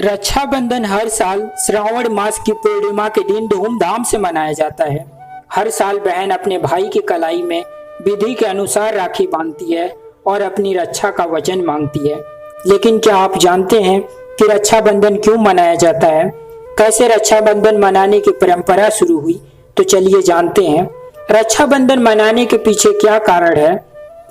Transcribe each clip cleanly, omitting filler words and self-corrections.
रक्षाबंधन हर साल श्रावण मास की पूर्णिमा के दिन धूमधाम से मनाया जाता है। हर साल बहन अपने भाई की कलाई में विधि के अनुसार राखी बांधती है और अपनी रक्षा का वचन मांगती है। लेकिन क्या आप जानते हैं कि रक्षाबंधन क्यों मनाया जाता है? कैसे रक्षाबंधन मनाने की परंपरा शुरू हुई? तो चलिए जानते हैं रक्षाबंधन मनाने के पीछे क्या कारण है।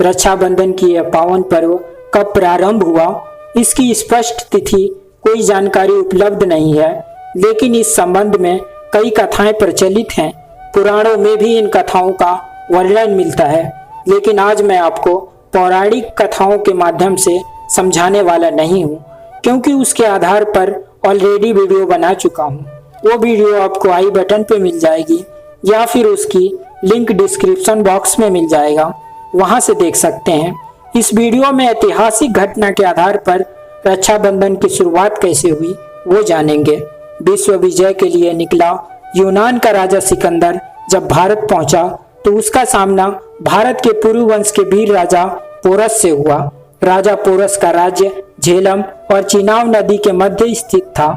रक्षाबंधन की यह पावन पर्व कब प्रारंभ हुआ, इसकी स्पष्ट तिथि कोई जानकारी उपलब्ध नहीं है, लेकिन इस संबंध में कई कथाएं प्रचलित हैं। पुराणों में भी इन कथाओं का वर्णन मिलता है, लेकिन आज मैं आपको पौराणिक कथाओं के माध्यम से समझाने वाला नहीं हूँ, क्योंकि उसके आधार पर ऑलरेडी वीडियो बना चुका हूँ। वो वीडियो आपको आई बटन पे मिल जाएगी या फिर उसकी लिंक डिस्क्रिप्शन बॉक्स में मिल जाएगा, वहां से देख सकते हैं। इस वीडियो में ऐतिहासिक घटना के आधार पर रक्षाबंधन की शुरुआत कैसे हुई वो जानेंगे। विश्व विजय के लिए निकला यूनान का राजा सिकंदर जब भारत पहुंचा तो उसका सामना भारत के पुरु वंश के वीर राजा पोरस से हुआ। राजा पोरस का राज्य झेलम और चिनाब नदी के मध्य स्थित था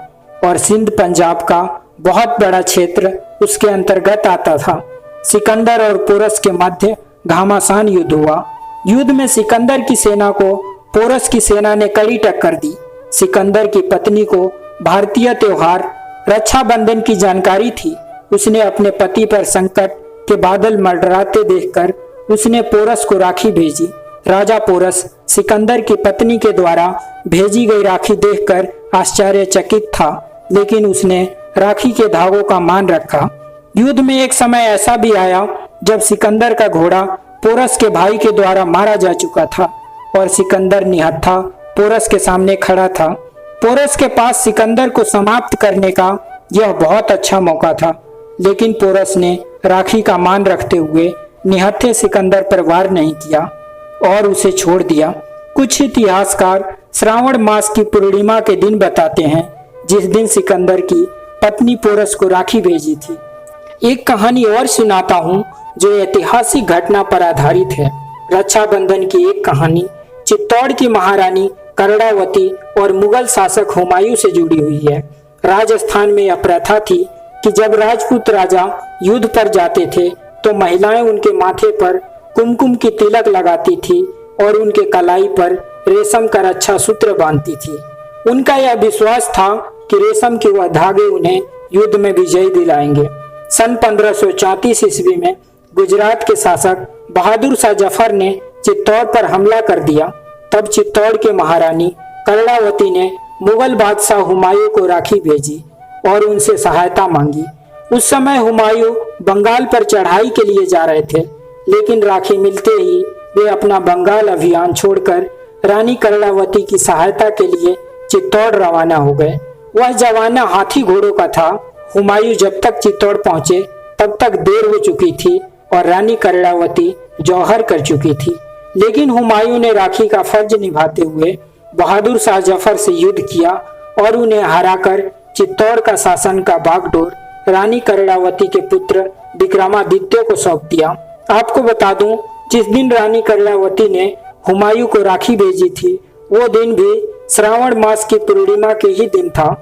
और सिंध पंजाब का बहुत बड़ा क्षेत्र उसके अंतर्गत आता था। सिकंदर और पोरस के मध्य घमासान युद्ध हुआ। युद्ध में सिकंदर की सेना को पोरस की सेना ने कड़ी टक्कर दी। सिकंदर की पत्नी को भारतीय त्योहार रक्षाबंधन की जानकारी थी। उसने अपने पति पर संकट के बादल मंडराते देखकर उसने पोरस को राखी भेजी। राजा पोरस सिकंदर की पत्नी के द्वारा भेजी गई राखी देखकर आश्चर्यचकित था, लेकिन उसने राखी के धागों का मान रखा। युद्ध में एक समय ऐसा भी आया जब सिकंदर का घोड़ा पोरस के भाई के द्वारा मारा जा चुका था और सिकंदर निहत्था पोरस के सामने खड़ा था। पोरस के पास सिकंदर को समाप्त करने का यह बहुत अच्छा मौका था, लेकिन पोरस ने राखी का मान रखते हुए निहत्थे सिकंदर पर वार नहीं किया और उसे छोड़ दिया। कुछ इतिहासकार श्रावण मास की पूर्णिमा के दिन बताते हैं जिस दिन सिकंदर की पत्नी पोरस को राखी भेजी थी। एक कहानी और सुनाता हूँ जो ऐतिहासिक घटना पर आधारित है। रक्षाबंधन की एक कहानी चित्तौड़ की महारानी कर्णावती और मुगल शासक हुमायूं से जुड़ी हुई है। राजस्थान में यह प्रथा थी कि जब राजपूत राजा युद्ध पर जाते थे तो महिलाएं उनके माथे पर कुमकुम की तिलक लगाती थी और उनके कलाई पर रेशम का रक्षा सूत्र बांधती थी। उनका यह विश्वास था कि रेशम के वह धागे उन्हें युद्ध में विजय दिलाएंगे। सन 1534 ईस्वी में गुजरात के शासक बहादुर शाह जफर ने चित्तौड़ पर हमला कर दिया। तब चित्तौड़ के महारानी कर्णावती ने मुगल बादशाह हुमायूं को राखी भेजी और उनसे सहायता मांगी। उस समय हुमायूं बंगाल पर चढ़ाई के लिए जा रहे थे, लेकिन राखी मिलते ही वे अपना बंगाल अभियान छोड़कर रानी कर्णावती की सहायता के लिए चित्तौड़ रवाना हो गए। वह जमाना हाथी घोड़ों का था। हुमायूं जब तक चित्तौड़ पहुंचे तब तक देर हो चुकी थी और रानी कर्णावती जौहर कर चुकी थी। लेकिन हुमायूं ने राखी का फर्ज निभाते हुए बहादुर शाह जफर से युद्ध किया और उन्हें हराकर चित्तौड़ का शासन का बागडोर रानी कर्णावती के पुत्र विक्रमादित्य को सौंप दिया। आपको बता दूं, जिस दिन रानी कर्णावती ने हुमायूं को राखी भेजी थी वो दिन भी श्रावण मास की पूर्णिमा के ही दिन था।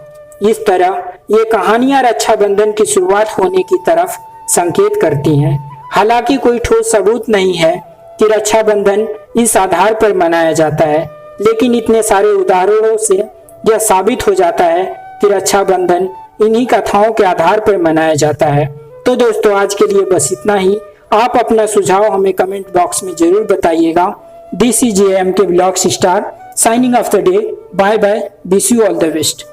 इस तरह ये कहानियां रक्षाबंधन की शुरुआत होने की तरफ संकेत करती हैं। हालांकि कोई ठोस सबूत नहीं है कि रक्षाबंधन इस आधार पर मनाया जाता है, लेकिन इतने सारे उदाहरणों से यह साबित हो जाता है कि रक्षाबंधन इन्हीं कथाओं के आधार पर मनाया जाता है। तो दोस्तों, आज के लिए बस इतना ही। आप अपना सुझाव हमें कमेंट बॉक्स में जरूर बताइएगा। This is JMK vlogs star signing off the day. Bye bye, wish you all the best.